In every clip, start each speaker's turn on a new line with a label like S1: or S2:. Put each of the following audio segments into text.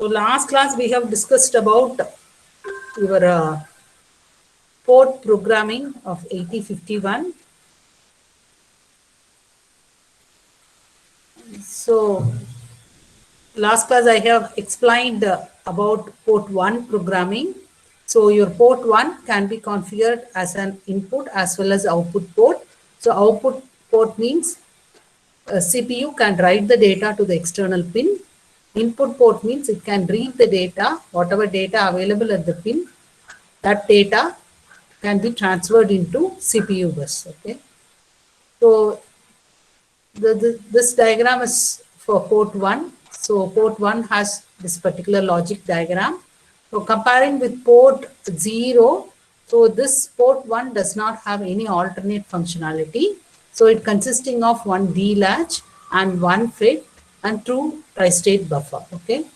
S1: So last class we have discussed about your port programming of 8051. So last class I have explained about port 1 programming. So your port 1 can be configured as an input as well as output port. So output port means CPU can write the data to the external pin. Input port means it can read the data, whatever data available at the pin, that data can be transferred into CPU bus. Okay. So this diagram is for port 1. So port 1 has this particular logic diagram. So comparing with port 0, so this port 1 does not have any alternate functionality. So it consisting of one D latch and one FET and two tri-state buffer. Okay.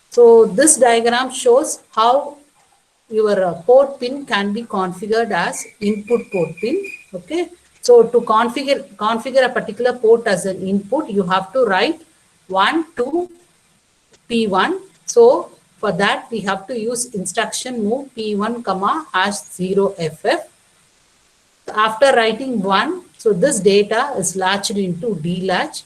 S1: So this diagram shows how your port pin can be configured as input port pin. Okay. So to configure a particular port as an input, you have to write 1 to P1. So for that we have to use instruction move P1 comma #0FF. After writing 1, so this data is latched into D latch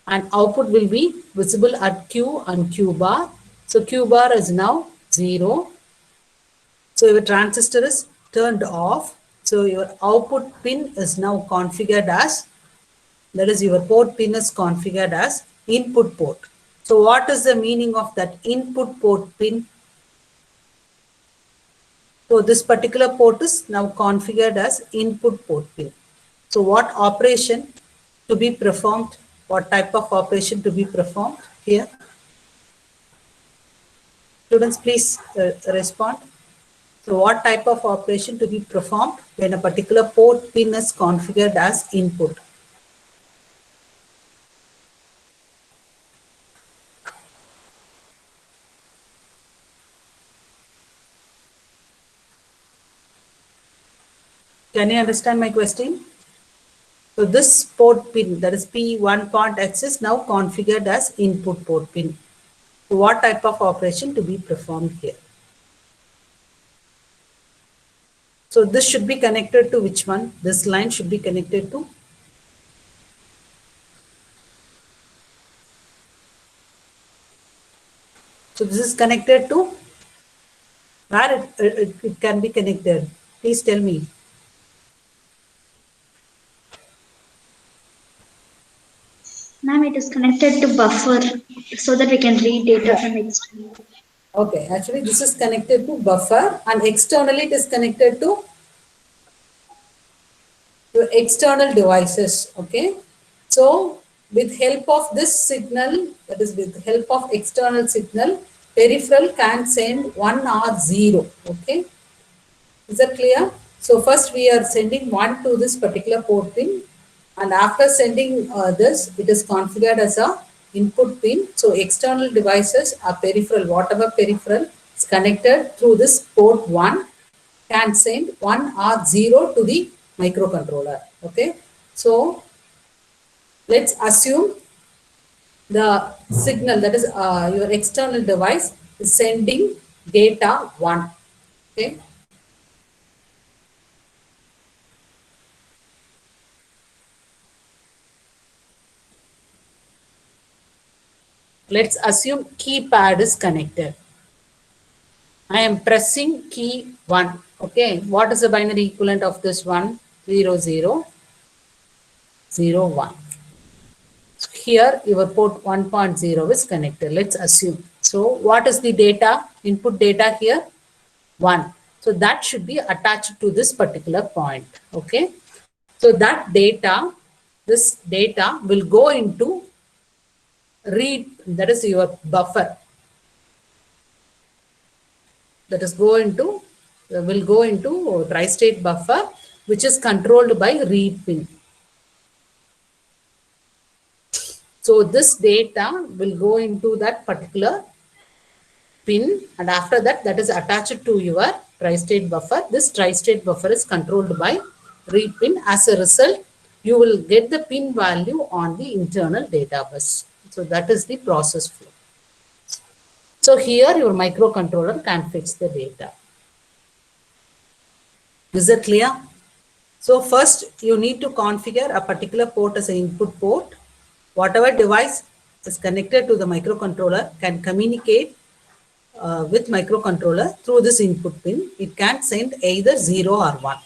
S1: and output will be visible at Q and Q bar. So Q bar is now 0. So your transistor is turned off. So your output pin is now configured as, that is your port pin is configured as input port. So what is the meaning of that input port pin? So this particular port is now configured as input port pin. So what operation to be performed? What type of operation to be performed here? Students, please respond. So what type of operation to be performed when a particular port pin is configured as input? Can you understand my question? So this port pin, that is P1.X, is now configured as input port pin. So what type of operation to be performed here? So this should be connected to which one? This line should be connected to? So this is connected to? Where it can be connected? Please tell me.
S2: Ma'am, it is connected to buffer so that we can read data from external.
S1: Okay, actually this is connected to buffer and externally it is connected to external devices. Okay, so with help of this signal, that is with help of external signal, peripheral can send 1 or 0. Okay, is that clear? So first we are sending 1 to this particular port pin, and after sending this, it is configured as a input pin. So external devices are peripheral, whatever peripheral is connected through this port 1 can send 1 or 0 to the microcontroller. Okay, so let's assume the signal, that is your external device is sending data 1. Okay, let's assume keypad is connected. I am pressing key 1. Okay, what is the binary equivalent of this one? 0, 0, 0, 1. So here your port 1.0 is connected. Let's assume. So what is the data? Input data here? 1. So that should be attached to this particular point. Okay. So that data, this data will go into read, that is your buffer. That is will go into tri-state buffer, which is controlled by read pin. So this data will go into that particular pin, and after that, that is attached to your tri-state buffer. This tri-state buffer is controlled by read pin. As a result, you will get the pin value on the internal data bus. So that is the process flow. So here your microcontroller can fetch the data. Is that clear? So first you need to configure a particular port as an input port. Whatever device is connected to the microcontroller can communicate with microcontroller through this input pin. It can send either 0 or 1.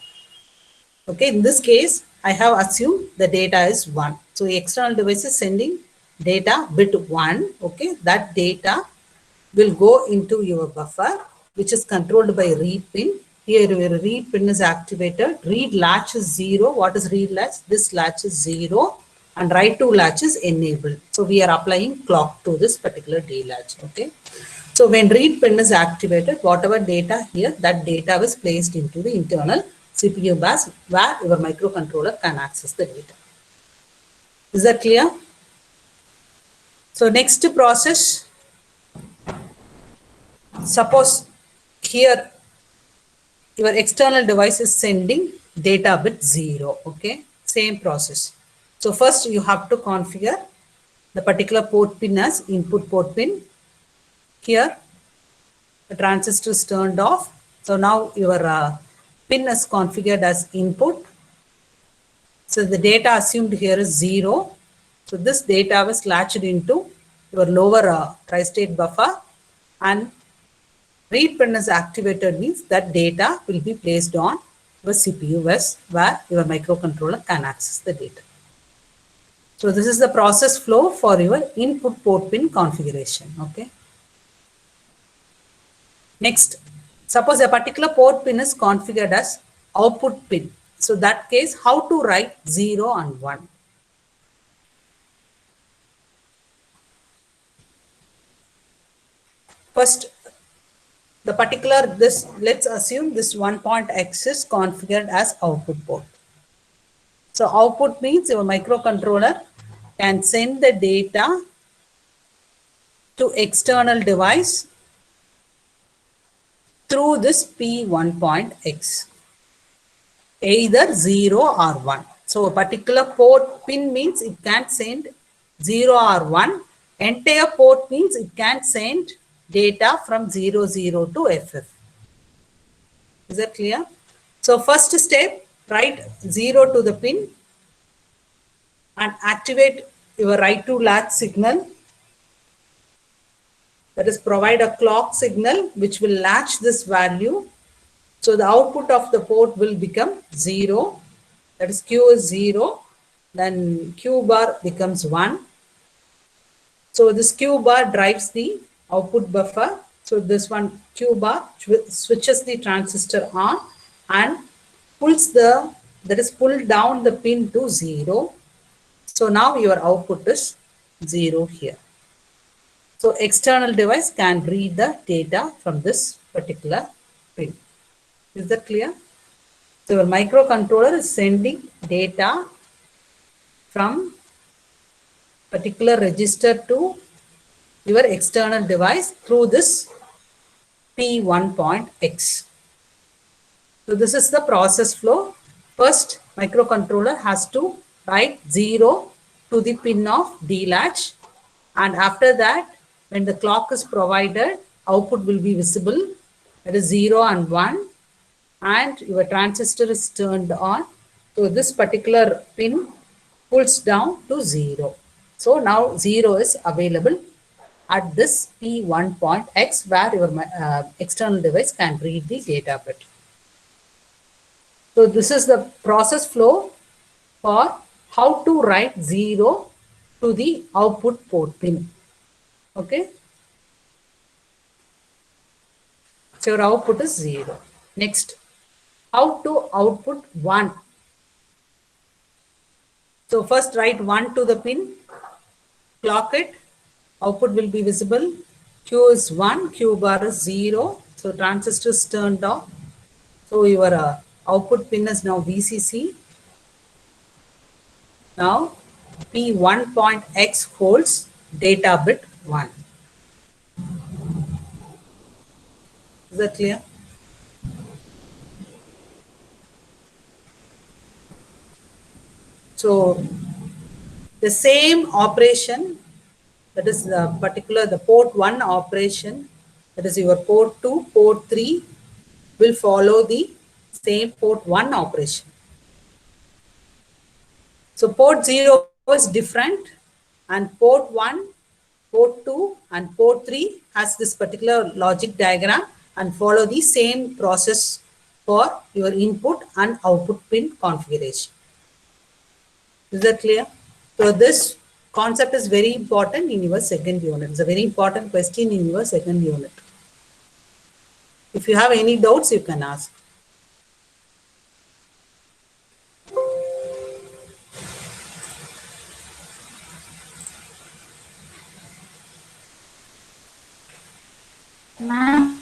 S1: Okay, in this case, I have assumed the data is 1. So the external device is sending data bit 1. Okay, that data will go into your buffer, which is controlled by read pin. Here your read pin is activated. Read latch is 0. What is read latch? This latch is 0 and write to latch is enabled. So we are applying clock to this particular D latch. Okay. So when read pin is activated, whatever data here, that data was placed into the internal CPU bus where your microcontroller can access the data. Is that clear? So next process, suppose here your external device is sending data bit 0. Okay, same process. So first you have to configure the particular port pin as input port pin. Here the transistor is turned off. So now your pin is configured as input. So the data assumed here is 0. So this data was latched into your lower tri-state buffer, and read pin is activated means that data will be placed on your CPU bus where your microcontroller can access the data. So this is the process flow for your input port pin configuration. Okay. Next, suppose a particular port pin is configured as output pin. So that case, how to write 0 and 1? First, the particular this, let's assume this 1.x is configured as output port. So output means your microcontroller can send the data to external device through this P1.x, either 0 or 1. So a particular port pin means it can send 0 or 1. Entire port means it can send data from 00 to FF. Is that clear? So first step, write 0 to the pin and activate your write to latch signal. That is, provide a clock signal which will latch this value. So the output of the port will become 0. That is, Q is 0. Then Q bar becomes 1. So this Q bar drives the output buffer. So this one Q bar switches the transistor on and pulls the, that is, pull down the pin to 0. So now your output is 0 here. So external device can read the data from this particular pin. Is that clear? So your microcontroller is sending data from particular register to your external device through this P1.x. So this is the process flow. First, microcontroller has to write 0 to the pin of D latch, and after that, when the clock is provided, output will be visible. That is 0 and 1, and your transistor is turned on. So this particular pin pulls down to 0. So now 0 is available at this P1.x where your external device can read the data bit. So this is the process flow for how to write 0 to the output port pin. Okay. So your output is 0. Next, how to output 1. So first write 1 to the pin, clock it, output will be visible. Q is 1, Q bar is 0. So transistor is turned off. So your output pin is now VCC. Now P1.x holds data bit 1. Is that clear? So the same operation that is the port 1 operation, that is your port 2, port 3 will follow the same port 1 operation. So port 0 is different, and port 1, port 2 and port 3 has this particular logic diagram and follow the same process for your input and output pin configuration. Is that clear? So this concept is very important in your second unit. It's a very important question in your second unit. If you have any doubts, you can ask.
S2: Ma'am,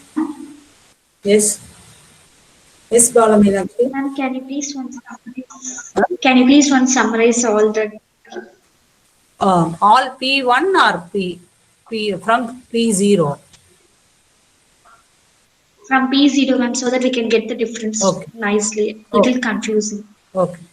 S1: Yes. Yes, Balameenakshi.
S2: ma'am, can you please once summarize all the
S1: All P1 or P from P0?
S2: from P0, ma'am, so that we can get the difference
S1: Okay.
S2: nicely.
S1: Oh,
S2: Little confusing.
S1: okay.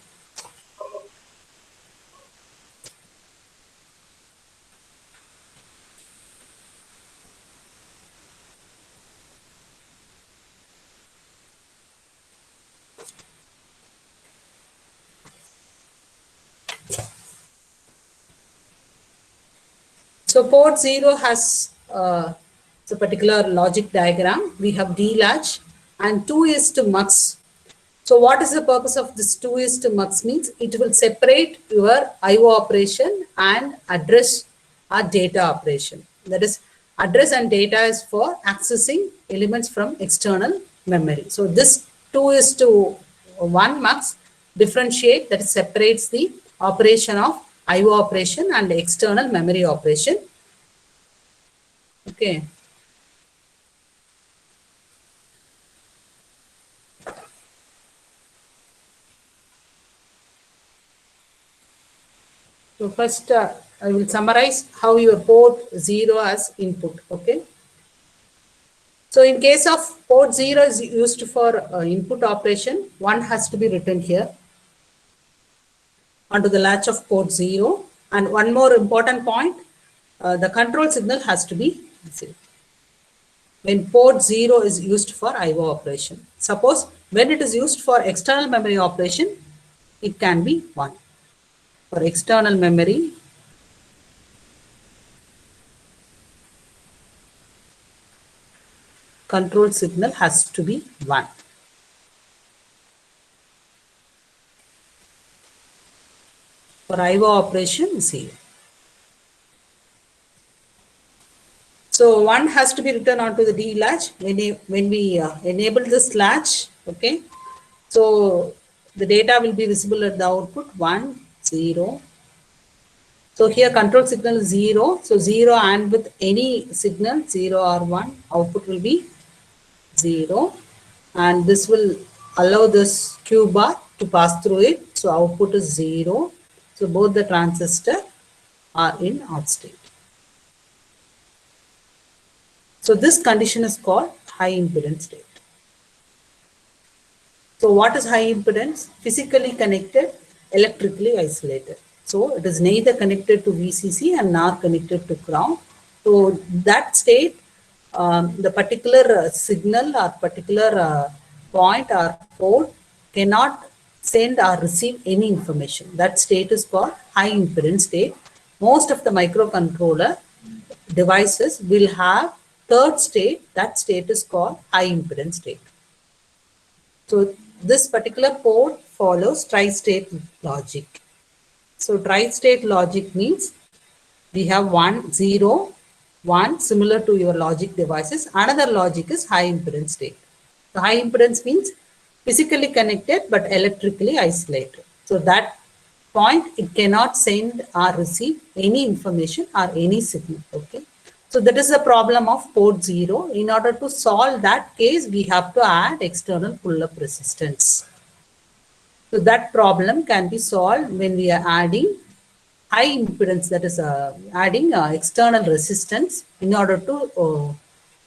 S1: So port 0 has a particular logic diagram. We have D latch and 2 is to mux. So what is the purpose of this 2 is to mux means it will separate your IO operation and address or data operation. That is, address and data is for accessing elements from external memory. So this 2 is to 1 mux differentiate, that separates the operation of IO operation and external memory operation. Okay. So first I will summarize how your port 0 as input. Okay. So in case of port 0 is used for input operation, 1 has to be written here onto the latch of port 0. And one more important point, the control signal has to be 0 when port 0 is used for IO operation. Suppose when it is used for external memory operation, it can be 1. For external memory, control signal has to be 1. For IO operation, 0. So 1 has to be written onto the D latch when we enable this latch. Okay. So the data will be visible at the output 1, 0. So here control signal is 0. So 0 and with any signal 0 or 1, output will be 0. And this will allow this Q bar to pass through it. So output is 0. So both the transistor are in out state. So this condition is called high impedance state. So what is high impedance? Physically connected, electrically isolated. So it is neither connected to VCC and nor connected to ground. So that state, the particular signal or particular point or port cannot send or receive any information. That state is called high impedance state. Most of the microcontroller devices will have third state. That state is called high impedance state. So this particular port follows tri-state logic. So tri-state logic means we have 1, 0, 1 similar to your logic devices. Another logic is high impedance state. So high impedance means physically connected but electrically isolated. So that point it cannot send or receive any information or any signal. Okay. So that is the problem of port 0. In order to solve that case, we have to add external pull-up resistance. So that problem can be solved when we are adding high impedance, that is adding external resistance in order to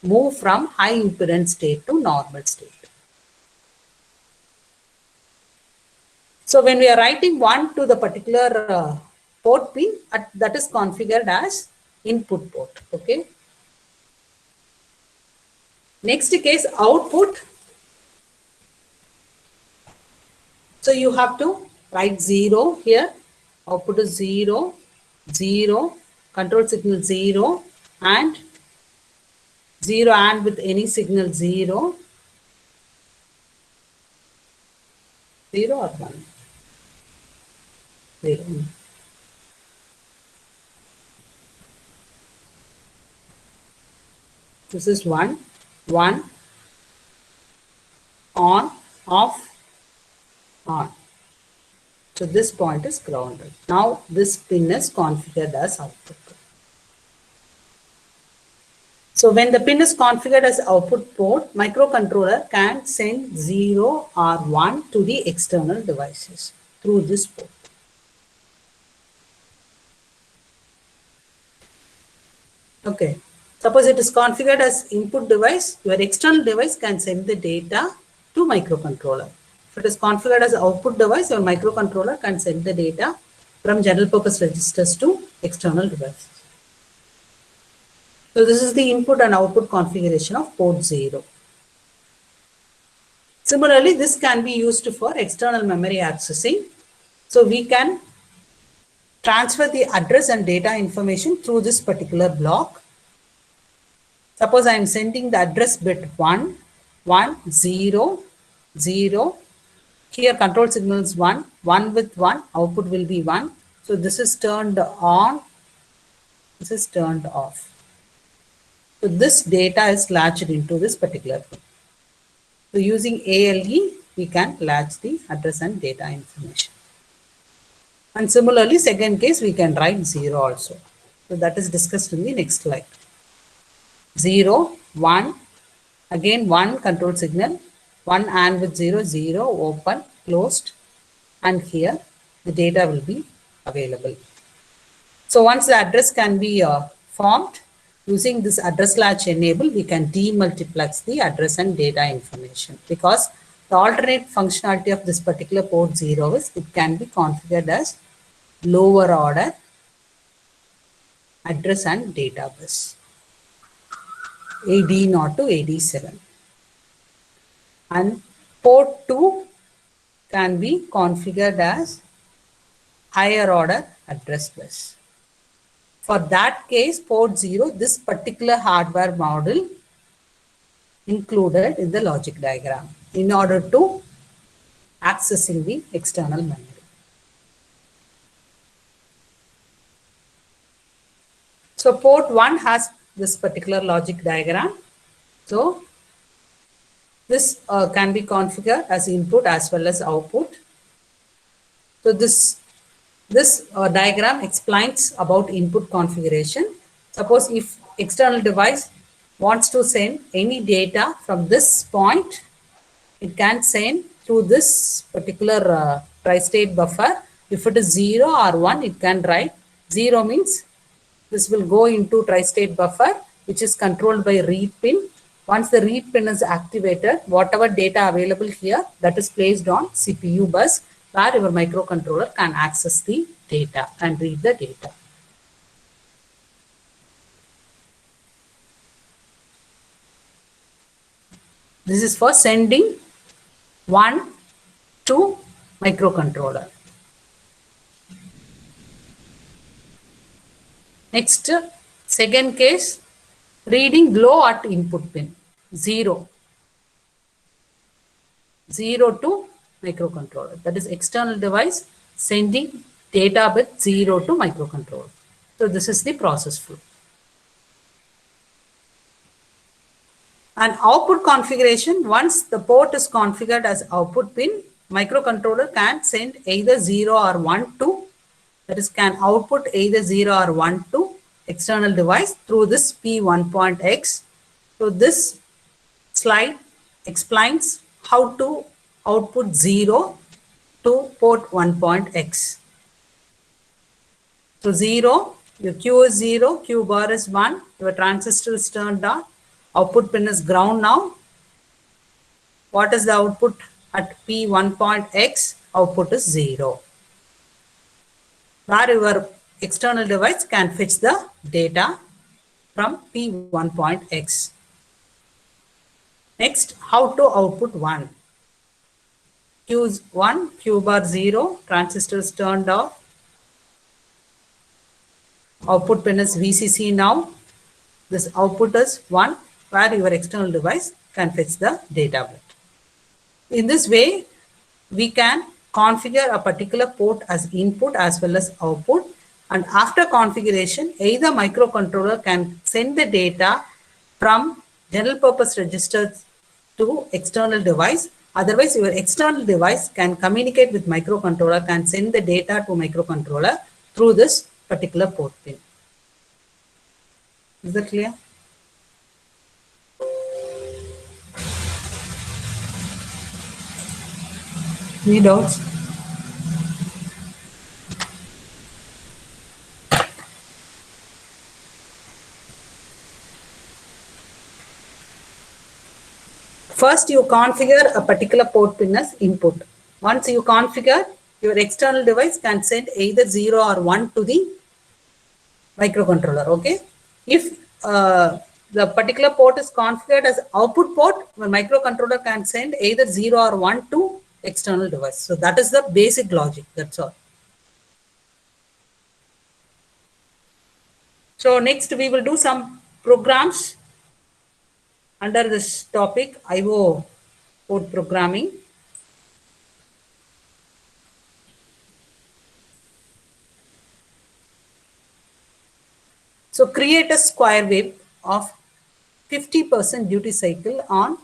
S1: move from high impedance state to normal state. So when we are writing 1 to the particular port pin, that is configured as input port. Okay. Next case, output. So you have to write 0 here. Output is 0, 0, control signal 0, and 0 and with any signal 0, 0 or 1. 0. This is 1, 1, on, off, on. So this point is grounded. Now this pin is configured as output. So when the pin is configured as output port, microcontroller can send 0 or 1 to the external devices through this port. Okay. Suppose it is configured as input device, your external device can send the data to microcontroller. If it is configured as output device, your microcontroller can send the data from general purpose registers to external devices. So this is the input and output configuration of port 0. Similarly, this can be used for external memory accessing. So we can transfer the address and data information through this particular block. Suppose I am sending the address bit 1, 1, 0, 0. Here control signal is 1, 1 with 1, output will be 1. So this is turned on, this is turned off. So this data is latched into this particular pin. So using ALE, we can latch the address and data information. And similarly, second case, we can write 0 also. So that is discussed in the next slide. 0, 1, again 1 control signal, 1 and with 0, 0, open, closed, and here the data will be available. So once the address can be formed, using this address latch enable, we can demultiplex the address and data information, because the alternate functionality of this particular port 0 is it can be configured as lower order address and data bus, AD0 to AD7. And port 2 can be configured as higher order address bus. For that case, port 0, this particular hardware model included in the logic diagram in order to accessing the external memory. So port 1 has this particular logic diagram. So this can be configured as input as well as output. So this diagram explains about input configuration. Suppose if external device wants to send any data from this point, it can send through this particular tri-state buffer. If it is 0 or 1, it can write 0 means this will go into tri-state buffer, which is controlled by read pin. Once the read pin is activated, whatever data available here, that is placed on CPU bus, where your microcontroller can access the data and read the data. This is for sending 1 to microcontroller. Next, second case, reading low at input pin, 0. 0 to microcontroller. That is external device sending data bit 0 to microcontroller. So this is the process flow. And output configuration, once the port is configured as output pin, microcontroller can send either 0 or 1 to, that is can output either 0 or 1 to external device through this P1.X. So this slide explains how to output 0 to port 1.X. So 0, your Q is 0, Q bar is 1, your transistor is turned on, output pin is ground now. What is the output at P1.X? Output is 0. Where your external device can fetch the data from P1.x. Next, how to output 1. Q is 1, Q bar 0, transistor is turned off. Output pin is VCC now. This output is 1, where your external device can fetch the data bit. In this way, we can configure a particular port as input as well as output. And after configuration, either microcontroller can send the data from general purpose registers to external device. Otherwise, your external device can communicate with microcontroller, can send the data to microcontroller through this particular port pin. Is that clear? Any doubts? First, you configure a particular port pin as input. Once you configure, your external device can send either 0 or 1 to the microcontroller. Okay. If the particular port is configured as output port, the microcontroller can send either 0 or 1 to external device. So that is the basic logic. That's all. So next we will do some programs under this topic, IO port programming. So create a square wave of 50% duty cycle on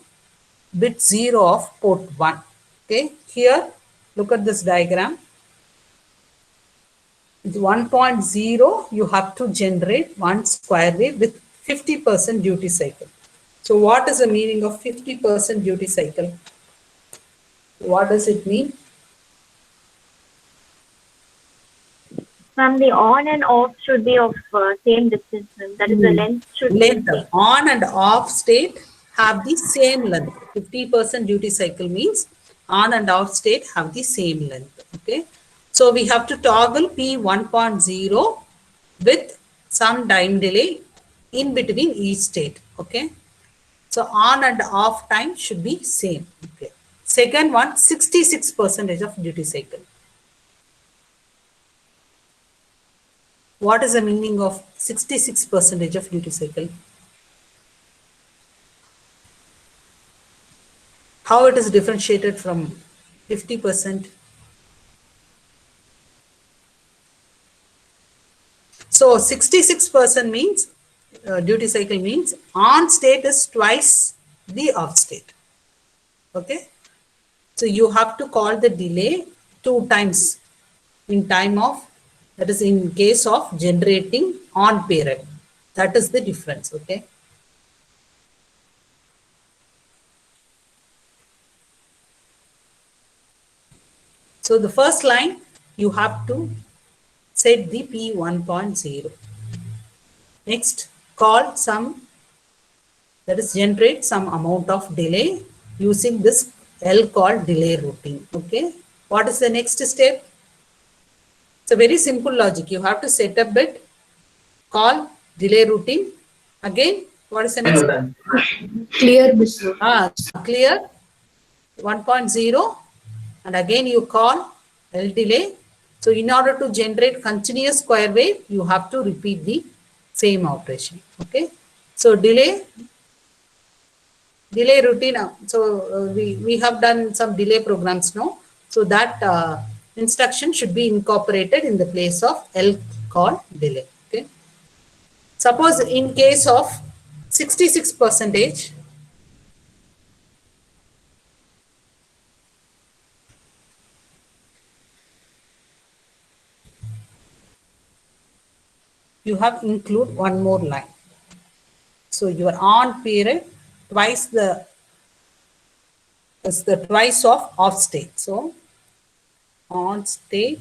S1: bit 0 of port 1. Okay, here look at this diagram. With 1.0, you have to generate one square wave with 50% duty cycle. So what is the meaning of 50% duty cycle? What does it mean?
S3: Ma'am, the on and off should be of same distance. That is, the length should be the same.
S1: On and off state have the same length. 50% duty cycle means on and off state have the same length. Okay. So we have to toggle P1.0 with some time delay in between each state. Okay. So on and off time should be same. Okay. Second one, 66% of duty cycle. What is the meaning of 66% of duty cycle? How it is differentiated from 50%? So 66% means duty cycle means on state is twice the off state. Okay. So you have to call the delay 2 times in time of, that is in case of generating on period. That is the difference. Okay. So the first line, you have to set the P1.0. Next, call some, that is generate some amount of delay using this L called delay routine. Okay. What is the next step? It's a very simple logic. You have to set a bit, call delay routine. Again, what is the next?
S4: Clear this.
S1: Clear 1.0, and again you call L delay. So in order to generate continuous square wave, you have to repeat the same operation. Okay. So delay routine. So we have done some delay programs now. So that instruction should be incorporated in the place of L call delay. Okay. Suppose in case of 66%, you have include one more line. So your on period twice the is the twice of off state. So on state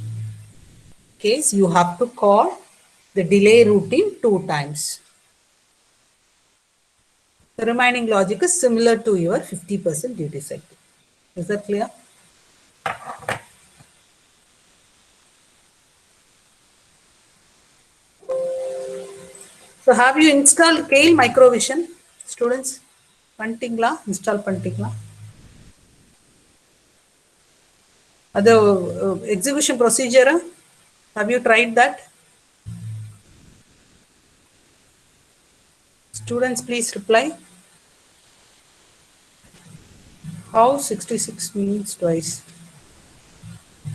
S1: case you have to call the delay routine 2 times. The remaining logic is similar to your 50% duty cycle. Is that clear? So have you installed Kale Microvision, students? Pantingla, install Pantingla. The execution procedure, have you tried that? Students, please reply. How 66 means twice?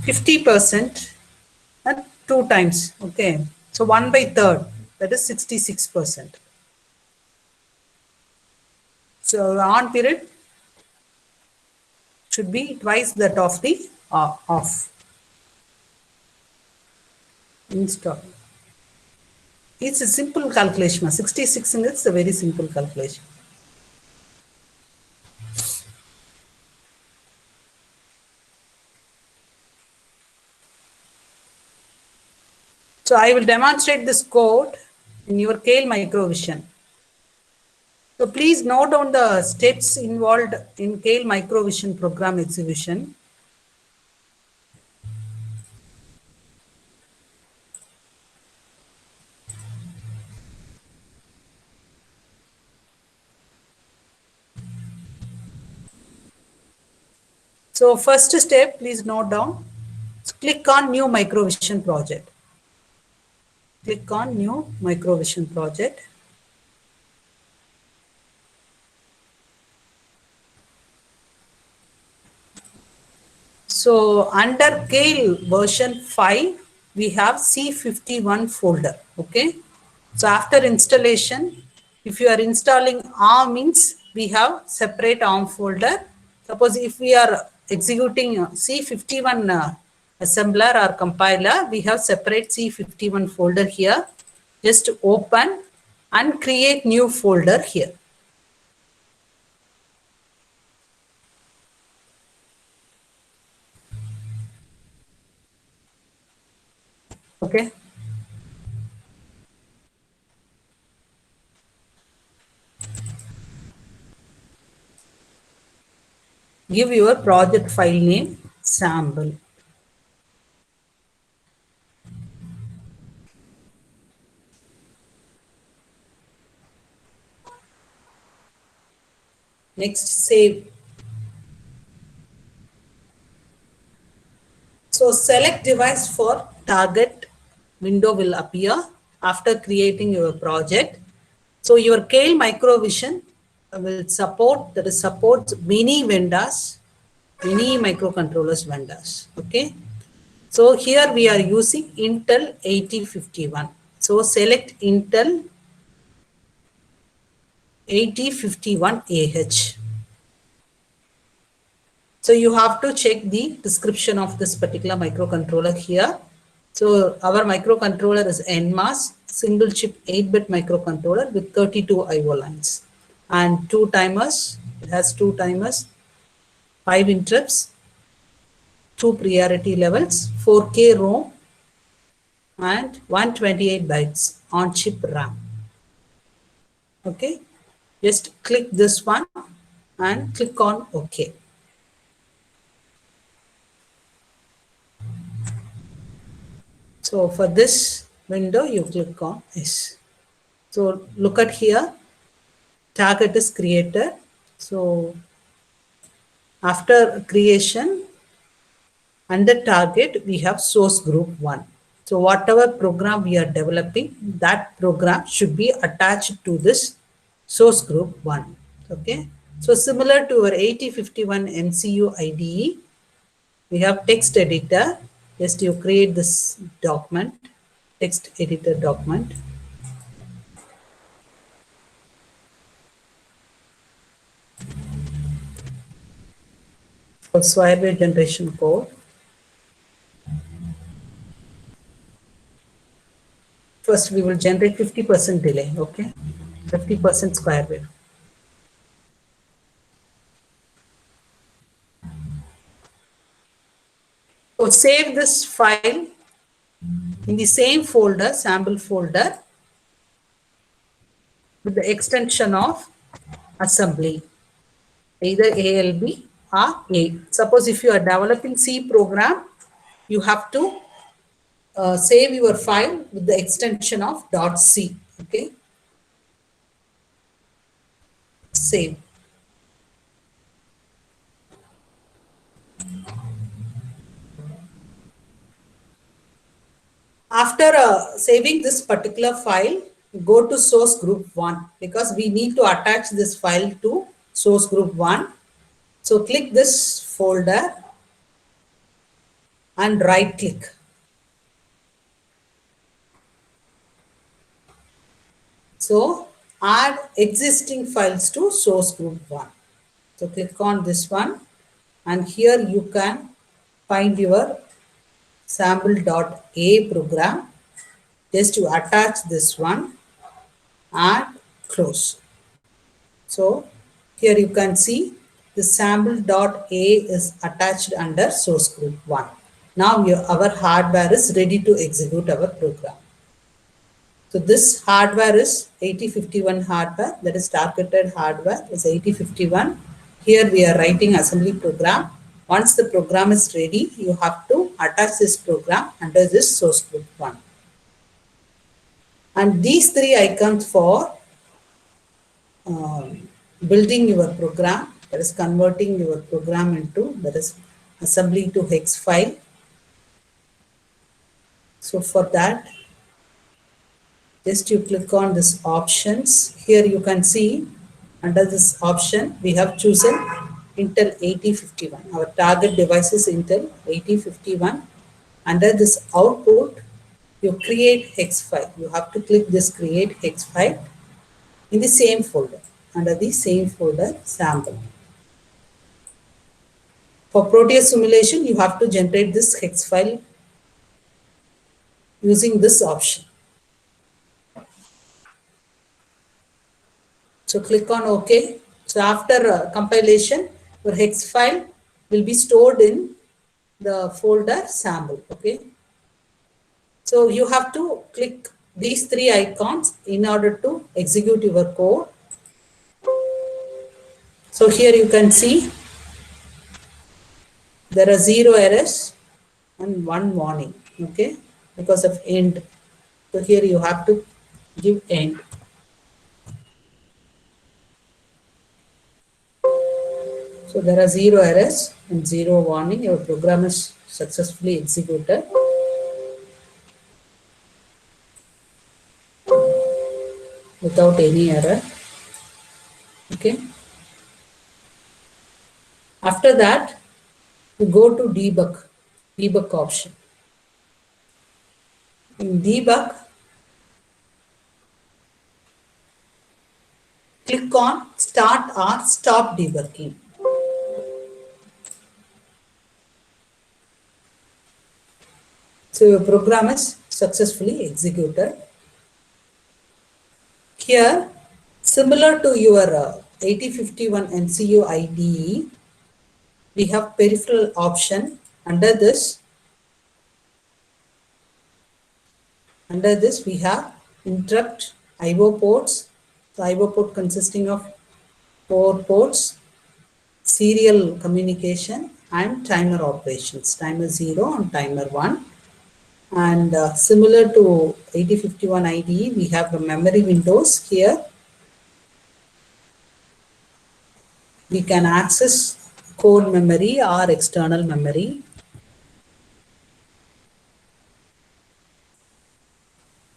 S1: 50% and 2 times. Okay. So 1/3, that is 66%. So the on period should be twice that of the off. Install. It's a simple calculation. 66 is a very simple calculation. So I will demonstrate this code in your Kale Microvision. So please note down the steps involved in Kale Microvision program execution. So first step, please note down. Click on New Microvision project. Click on New Microvision project. So under Kale version 5, we have C51 folder. Okay. So after installation, if you are installing ARM means we have separate ARM folder. Suppose if we are executing C51 assembler or compiler, we have separate C51 folder here. Just open and create new folder here. Okay. Give your project file name sample. Next, save. So select device for target window will appear after creating your project. So your Kale Microvision will support, that is supports many vendors, many microcontrollers vendors. Okay. So here we are using Intel 8051. So select Intel 8051AH. So you have to check the description of this particular microcontroller here. So our microcontroller is NMOS, single chip 8-bit microcontroller with 32 IO lines and 2 timers. It has 2 timers, 5 interrupts, 2 priority levels, 4K ROM and 128 bytes on chip RAM. Okay, just click this one and click on OK. So for this window, you click on yes. So look at here, target is created. So after creation, under target, we have source group 1. So whatever program we are developing, that program should be attached to this source group 1. Okay. So similar to our 8051 MCU IDE, we have text editor. Just you create this document, text editor document. For square wave generation code. First, we will generate 50% delay, okay? 50% square wave. So save this file in the same folder, sample folder, with the extension of assembly, either ALB or A. Suppose if you are developing C program, you have to save your file with the extension of .c. Okay. save. After saving this particular file, go to source group 1 because we need to attach this file to source group 1. So click this folder and right click. So add existing files to source group 1. So click on this one and here you can find your sample.a program. Just to attach this one and close. So here you can see the sample.a is attached under source group 1. Now our hardware is ready to execute our program. So this hardware is 8051 hardware, that is targeted hardware is 8051. Here we are writing assembly program. Once the program is ready, you have to attach this program under this source group 1. And these three icons for building your program, that is converting your program into, that is assembly to hex file. So for that, just you click on this options. Here you can see under this option, we have chosen Intel 8051. Our target device is Intel 8051. Under this output, you create hex file. You have to click this create hex file in the same folder, under the same folder sample. For Proteus simulation, you have to generate this hex file using this option. So click on OK. So after compilation, your hex file will be stored in the folder sample. Okay. So you have to click these three icons in order to execute your code. So here you can see there are 0 errors and 1 warning, okay, because of end. So here you have to give end. So there are 0 errors and 0 warning. Your program is successfully executed. Without any error. Okay. After that, you go to debug option. In debug, click on start or stop debugging. So your program is successfully executed. Here, similar to your 8051 MCU IDE, we have peripheral option. Under this we have interrupt IO ports. So IO port consisting of 4 ports, serial communication and timer operations, timer 0 and timer 1. And similar to 8051 IDE, we have the memory windows here. We can access core memory or external memory.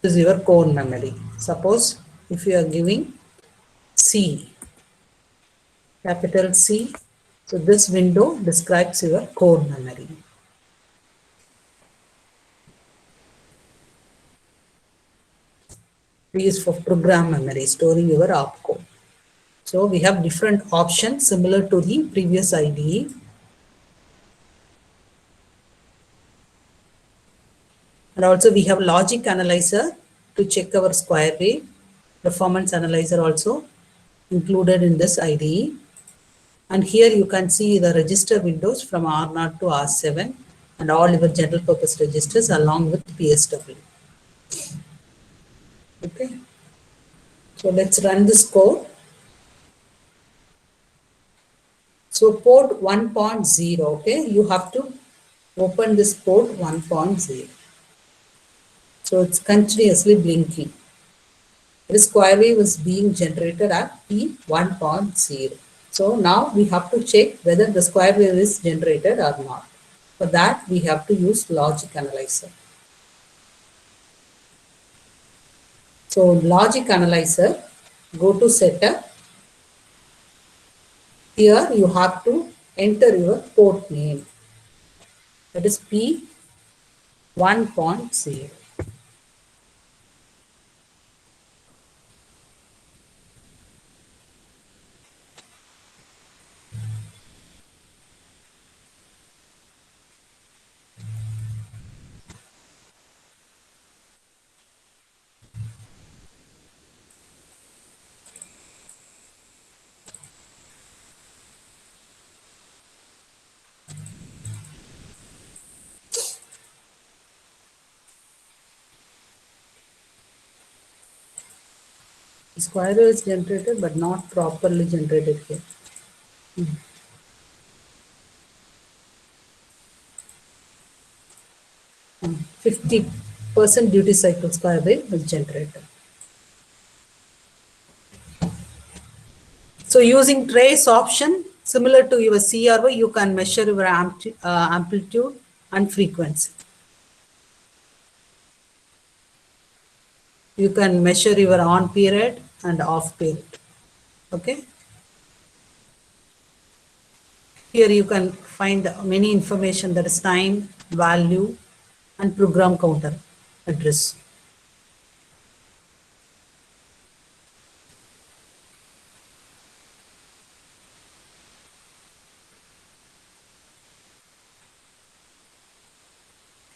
S1: This is your core memory. Suppose if you are giving C, capital C, so this window describes your core memory. D is for program memory, storing your opcode. So we have different options similar to the previous IDE. And also we have logic analyzer to check our square wave, performance analyzer also included in this IDE. And here you can see the register windows from R0 to R7 and all your general purpose registers along with PSW. Okay. So let's run this code. So port 1.0, okay, you have to open this port 1.0. So it's continuously blinking. The square wave is being generated at P1.0. So now we have to check whether the square wave is generated or not. For that, we have to use logic analyzer. So logic analyzer, go to setup. Here you have to enter your port name. That is P1.0. Square wave is generated but not properly generated here. 50% duty cycle square wave is generated. So using trace option, similar to your CRO, you can measure your amplitude and frequency. You can measure your on period and off period. Okay. Here you can find many information, that is time, value, and program counter address.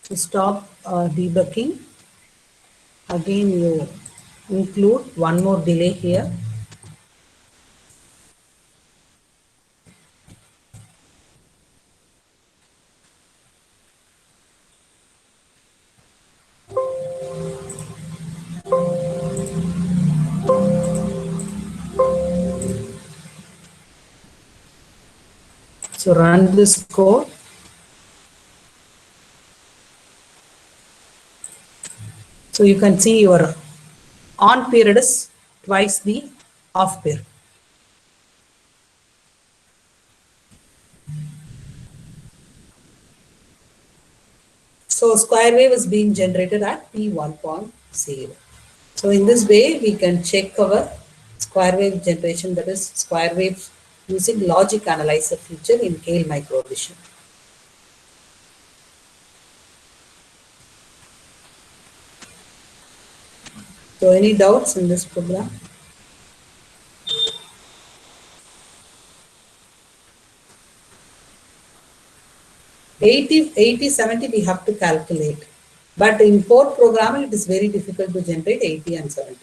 S1: To stop debugging, again you include one more delay here. So run this code. So you can see your on period is twice the off period. So square wave is being generated at P1.0. So in this way, we can check our square wave generation, that is square wave using logic analyzer feature in Keil Microvision. So any doubts in this program? $80, 70 we have to calculate. But in port programming, it is very difficult to generate 80 and 70.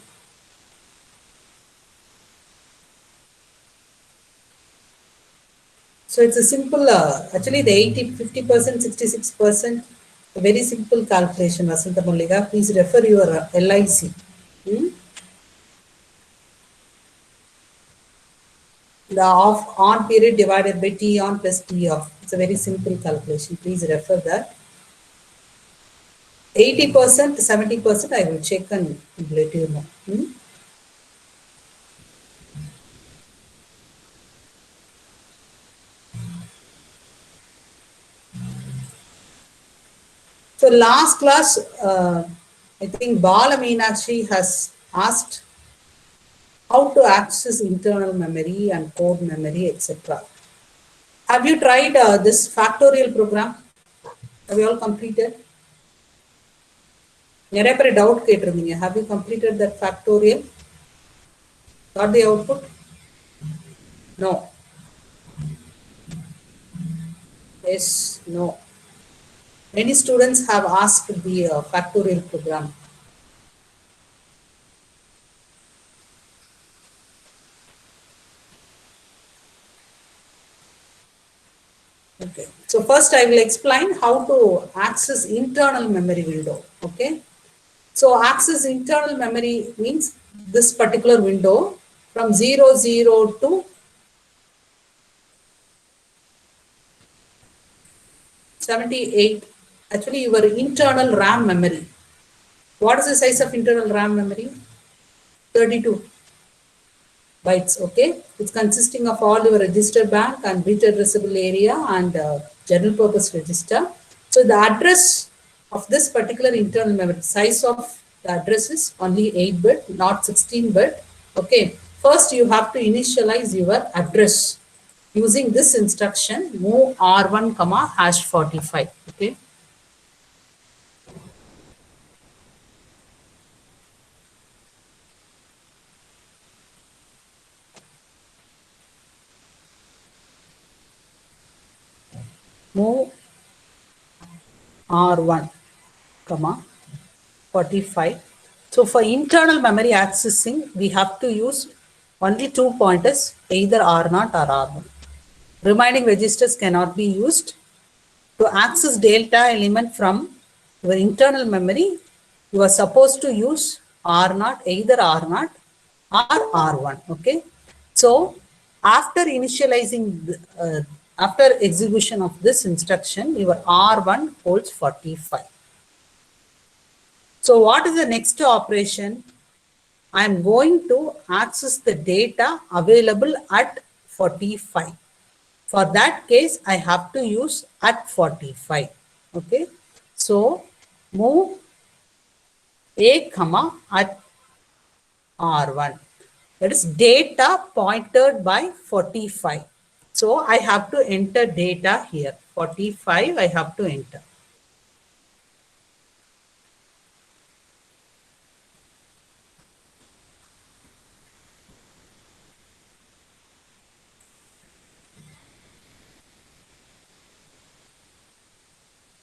S1: So it's a simple, actually the 80, 50%, 66%, a very simple calculation, Vasanta Mulliga. Please refer your LIC. The off on period divided by T on plus T off. It's a very simple calculation. Please refer that. 80%, 70% I will check and let you know. So last class, I think Bala Meenakshi has asked how to access internal memory and code memory, etc. Have you tried this factorial program? Have you all completed? Doubt have you completed that factorial? Got the output? No. Yes, no. Many students have asked the factorial program. Okay, so first I will explain how to access internal memory window. Okay, so access internal memory means this particular window from 00 to 78. Actually, your internal RAM memory. What is the size of internal RAM memory? 32 bytes, okay? It's consisting of all your register bank and bit addressable area and general purpose register. So the address of this particular internal memory, size of the address is only 8-bit, not 16-bit, okay? First, you have to initialize your address using this instruction, move R1, comma, #45, okay? Move R1, comma, 45. So for internal memory accessing, we have to use only 2 pointers, either R0 or R1. Remaining registers cannot be used. To access data element from your internal memory, you are supposed to use R0, either R0 or R1. Okay. So after initializing, after execution of this instruction, your R1 holds 45. So what is the next operation? I am going to access the data available at 45. For that case, I have to use at 45. Okay. So move A, comma, at R1. That is data pointed by 45. So I have to enter data here. 45 I have to enter.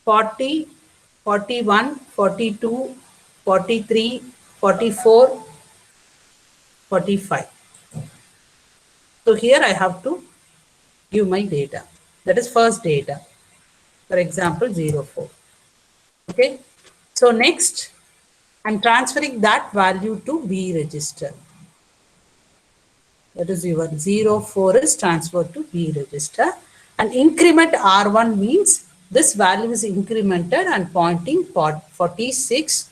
S1: Forty, 41, 42, 43, 44, 45. So here I have to give my data. That is first data. For example, 04. Okay. So next, I'm transferring that value to B register. That is your 04 is transferred to B register. And increment R1 means this value is incremented and pointing 46.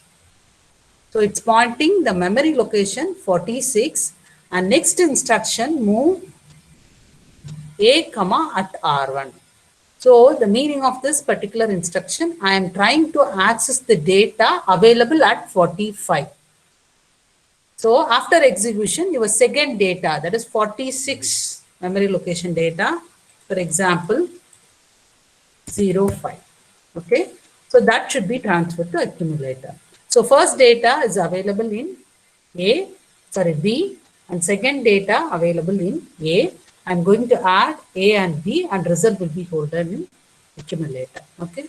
S1: So it's pointing the memory location 46, and next instruction move A, comma, at R1. So the meaning of this particular instruction, I am trying to access the data available at 45. So after execution, your second data, that is 46 memory location data, for example, 05. Okay. So that should be transferred to accumulator. So first data is available in B, and second data available in A. I'm going to add A and B, and result will be hidden in accumulator. Okay.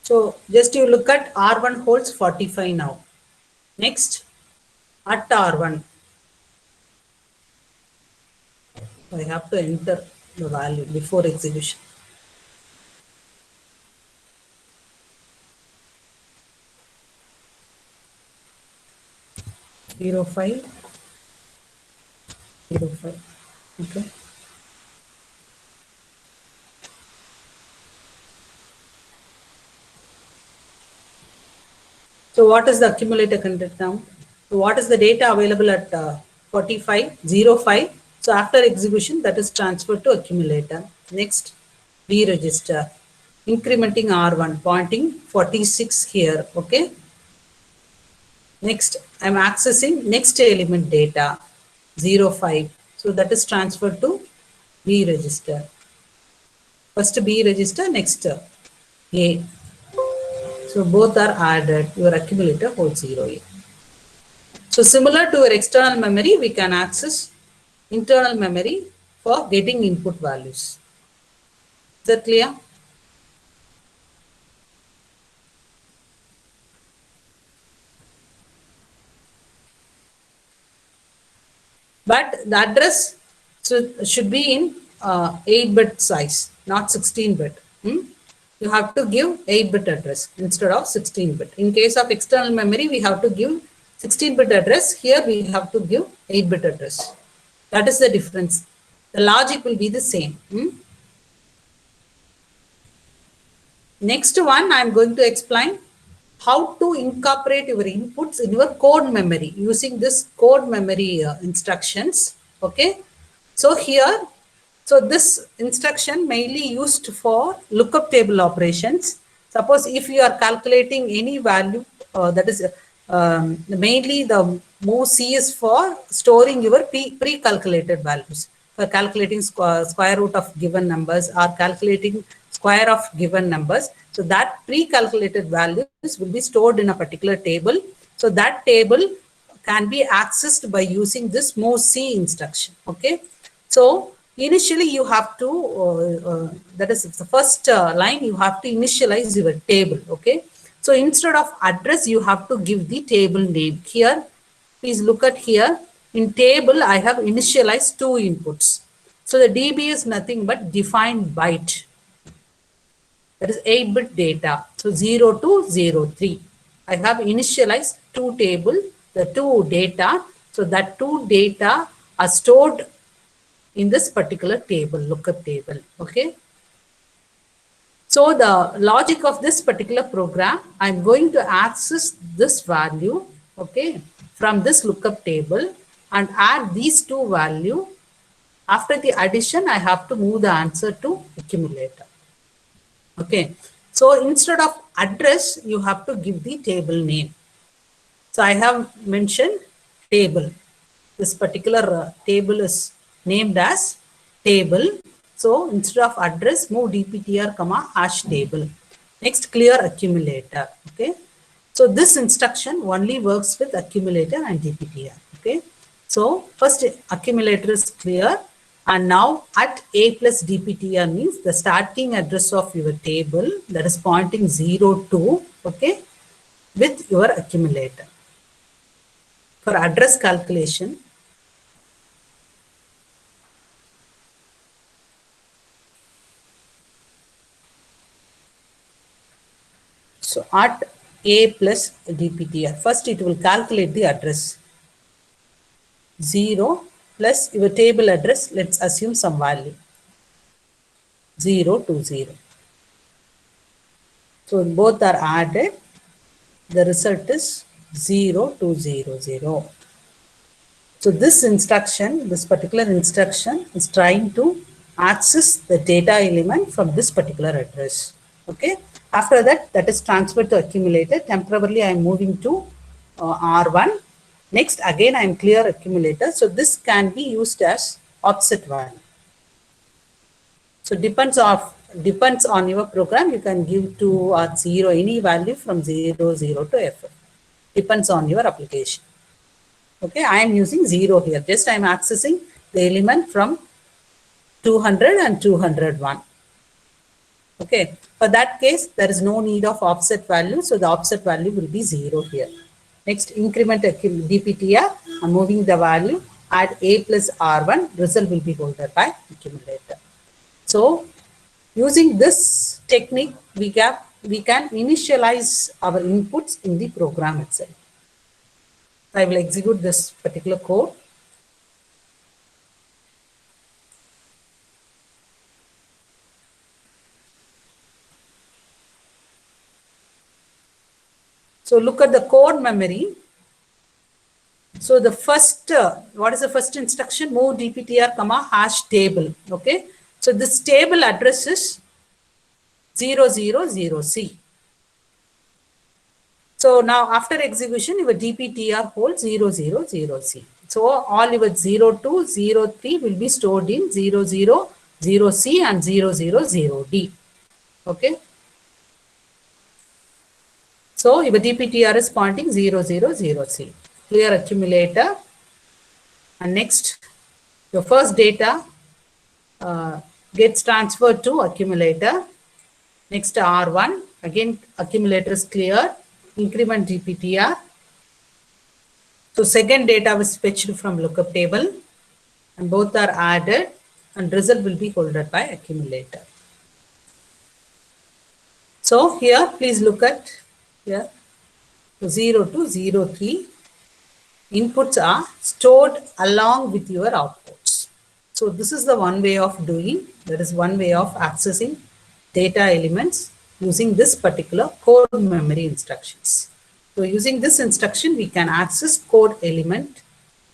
S1: So just you look at R1 holds 45 now. Next, at R1, I have to enter the value before execution. Zero five. Okay. So what is the accumulator content now? So what is the data available at 05? So after execution, that is transferred to accumulator. Next, B register, incrementing R1, pointing 46 here. Okay. Next, I'm accessing next element data 05. So that is transferred to B register. First B register, next A. So both are added, your accumulator holds 0A. So similar to your external memory, we can access internal memory for getting input values. Is that clear? But the address should be in 8-bit size, not 16-bit. You have to give 8-bit address instead of 16-bit. In case of external memory, we have to give 16-bit address. Here we have to give 8-bit address. That is the difference. The logic will be the same. Next one, I am going to explain how to incorporate your inputs in your code memory using this code memory instructions. Okay. So here, so this instruction mainly used for lookup table operations. Suppose if you are calculating any value, that is mainly the move C is for storing your pre-calculated values, for calculating square root of given numbers or calculating square of given numbers. So that pre-calculated values will be stored in a particular table. So that table can be accessed by using this move C instruction. Okay. So initially you have to, that is the first line, you have to initialize your table. Okay. So instead of address, you have to give the table name. Here, please look at here. In table, I have initialized 2 inputs. So the DB is nothing but defined byte. That is 8-bit data. So 0 to 03. I have initialized 2 table, the 2 data. So that 2 data are stored in this particular table, lookup table. Okay. So the logic of this particular program, I'm going to access this value, okay, from this lookup table and add these 2 values. After the addition, I have to move the answer to accumulator. Okay. So instead of address, you have to give the table name. So I have mentioned table. This particular table is named as table. So instead of address, move dptr comma hash table. Next, clear accumulator. Okay. So this instruction only works with accumulator and dptr. Okay. So first accumulator is clear. And now at a plus dptr means the starting address of your table, that is pointing 02, okay, with your accumulator. For address calculation, so at a plus dptr, first it will calculate the address 0 plus your table address, let's assume some value 020. So both are added, the result is 0200. So this instruction, this particular instruction is trying to access the data element from this particular address. Okay. After that, that is transferred to accumulator. Temporarily, I am moving to R1. Next, again, I am clear accumulator. So this can be used as offset value. So depends on your program. You can give 2 or 0, any value from 00 to FF. Depends on your application. Okay, I am using 0 here. Just I am accessing the element from 200 and 201. Okay, for that case, there is no need of offset value. So the offset value will be 0 here. Next, increment dptr. I'm moving the value at a plus r1. Result will be holded by accumulator. So using this technique, we can initialize our inputs in the program itself. I will execute this particular code. So look at the code memory. So the first, what is the first instruction? Move dptr comma hash table. Okay. So this table address is 000C. So now after execution, your dptr holds 000C. So all your 02, 03 will be stored in 000C and 000D. Okay. So your dptr is pointing 000C. Clear accumulator. And next, your first data gets transferred to accumulator. Next, R1. Again, accumulator is clear. Increment dptr. So second data was fetched from lookup table and both are added. and result will be held by accumulator. So here, please look at here, 0 to 03. Inputs are stored along with your outputs. So this is the one way of doing, that is one way of accessing data elements using this particular code memory instructions. So using this instruction, we can access code element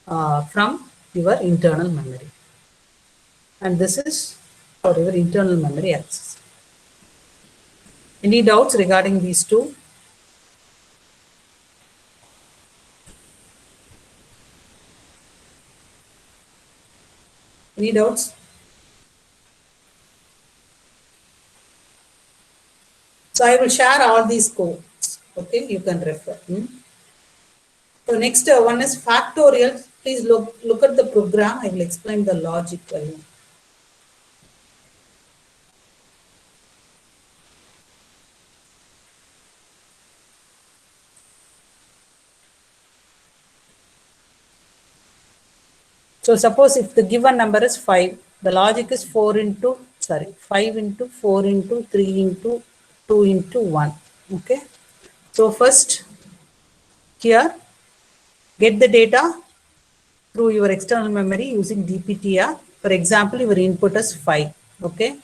S1: from your internal memory. And this is for your internal memory access. Any doubts regarding these two? Any doubts? So I will share all these codes. Okay, you can refer. So next one is factorial. Please look at the program. I will explain the logic for you. So suppose if the given number is 5, the logic is 5 into 4 into 3 into 2 into 1. Okay. So first here, get the data through your external memory using DPTR. For example, your input is 5. Okay.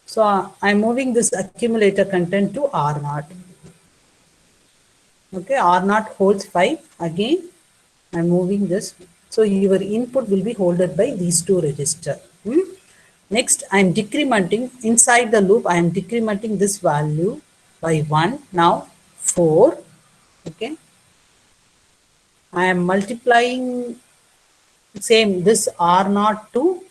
S1: So I'm moving this accumulator content to R0. Okay, R0 holds 5. Again, I'm moving this. So your input will be held by these two registers. Next, I'm decrementing inside the loop. I am decrementing this value by 1. Now 4. Okay. I am multiplying same this R0 to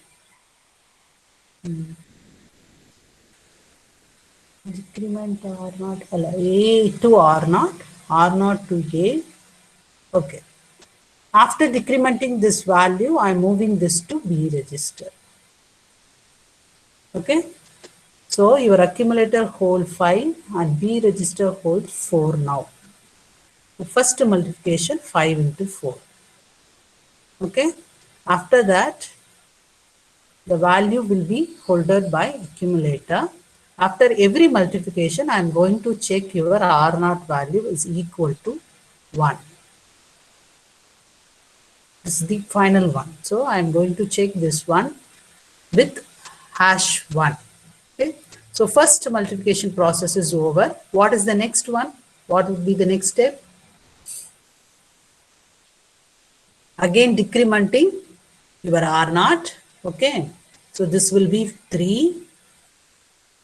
S1: decrement R0 A to R0, R0 to A. Okay. After decrementing this value, I am moving this to B register. Okay. So your accumulator holds 5 and B register holds 4 now. The first multiplication 5 into 4. Okay. After that, the value will be held by accumulator. After every multiplication, I am going to check your R0 value is equal to 1. This is the final one. So I am going to check this one with #1. Okay. So first multiplication process is over. What is the next one? What would be the next step? Again decrementing your R0. Okay. So this will be 3.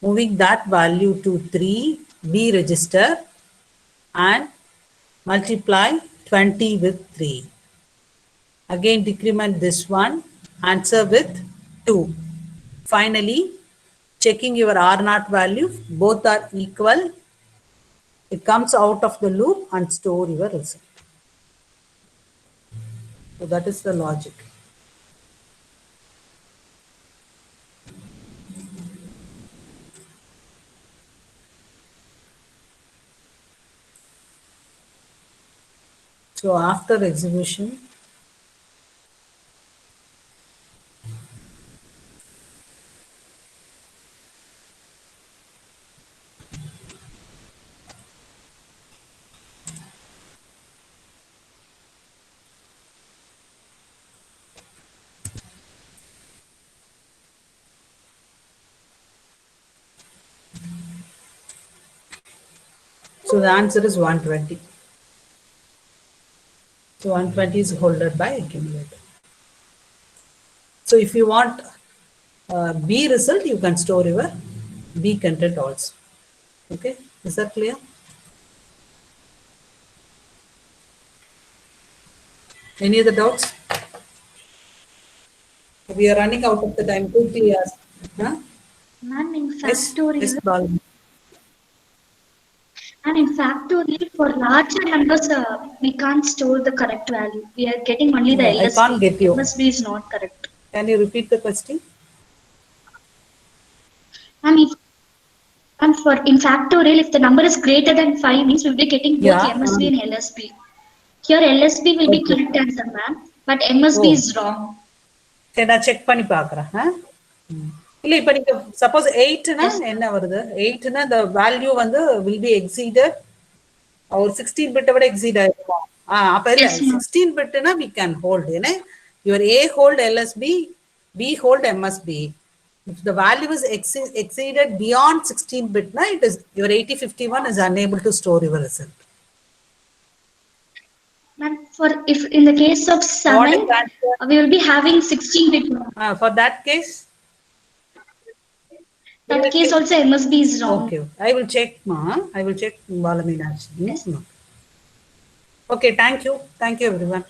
S1: Moving that value to 3, B register, and multiply 20 with 3. Again decrement this one, answer with 2. Finally, checking your R0 value, both are equal. It comes out of the loop and store your result. So that is the logic. So after execution, so the answer is 120. So 120 is held by accumulator. So if you want B result, you can store your B content also. Okay, is that clear? Any other doubts? We are running out of the time. Quickly ask. Huh?
S2: Ma'am, in
S1: Yes,
S2: factorial,
S1: yes, Balini.
S2: and in factorial for larger numbers, we can't store the correct value. We are getting only the
S1: No, I
S2: LSB.
S1: can't get you.
S2: MSB is not correct.
S1: Can you repeat the question?
S2: And if And for in factorial, if the number is greater than 5 means we'll be getting both
S1: Yeah.
S2: MSB and LSB. Here LSB will be
S1: Okay.
S2: correct answer, ma'am, but MSB
S1: Oh.
S2: is wrong.
S1: சரி நான் check பண்ணி பார்க்குறேன். இல்லை இப்போ நீங்கள் suppose 8னா என்ன வருது? 8னா the value வந்து will be exceeded ஒரு 16 பிட்டை விட எக்ஸீட் ஆயிருக்குமா? அப்போ இல்லை
S2: Yes, ma'am.
S1: 16 பிட்டுனா we can hold. ஏன்னா your A hold LSB, B hold MSB. If the value is exceeded beyond 16 bit, na, it is your 8051 is unable to store your result.
S2: Ma'am, for if in the case of
S1: What is
S2: 7,
S1: that?
S2: we will be having 16 bit.
S1: For that case?
S2: That case also MSB is wrong.
S1: Okay, I will check, ma. I will check Balamina. Okay, thank you. Thank you, everyone.